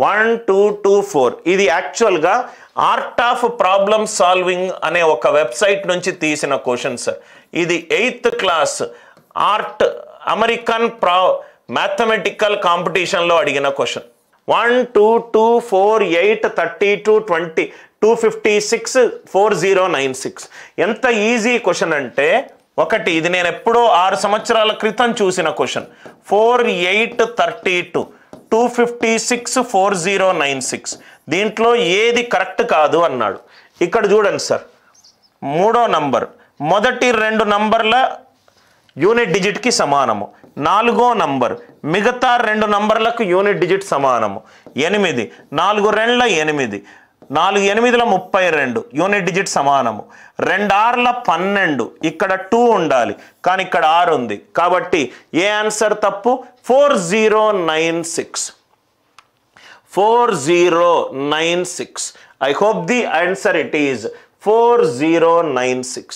1 2 2 4 ఇది యాక్చువల్గా art of problem solving అనే ఒక వెబ్సైట్ నుంచి తీసిన క్వశ్చన్స్. ఇది 8th class art American mathematical కాంపిటీషన్లో అడిగిన క్వశ్చన్. 1 2 2 4 8 32 20 256 4096. ఎంత ఈజీ క్వశ్చన్ అంటే, ఒకటి ఇది నేను ఎప్పుడో 6 సంవత్సరాల క్రితం చూసిన క్వశ్చన్. 4 8 32 256 4096. దీంట్లో ఏది కరెక్ట్ కాదు అన్నాడు. ఇక్కడ చూడండి సార్, 3వ నంబర్ మొదటి 2 నంబర్ల యూనిట్ డిజిట్కి సమానము. 4వ నంబర్ మిగతా 2 నంబర్లకు యూనిట్ డిజిట్ సమానము. 8 4 2 8 4 8 32 యూనిట్ డిజిట్ సమానము. 2 6 12 ఇక్కడ 2 ఉండాలి కానీ ఇక్కడ 6 ఉంది కాబట్టి ఏ ఆన్సర్ తప్పు? 4096. 4096. I hope the answer it is 4096.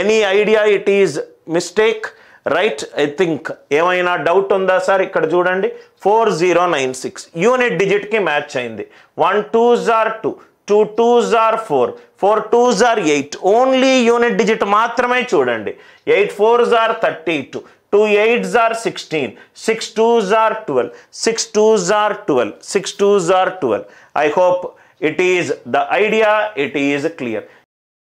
Any idea it is mistake? Right? I think ఏమైనా డౌట్ ఉందా సార్? ఇక్కడ చూడండి 4096 యూనిట్ డిజిట్కి మ్యాచ్ అయింది. 1 2s are 2 2 2s are 4 4 2s are 8. Only unit digit మాత్రమే చూడండి. 8 4s are 32 2 8s are 16 6 2s are 12 6 2s are 12 6 2s are 12. I hope it is the idea, it is clear.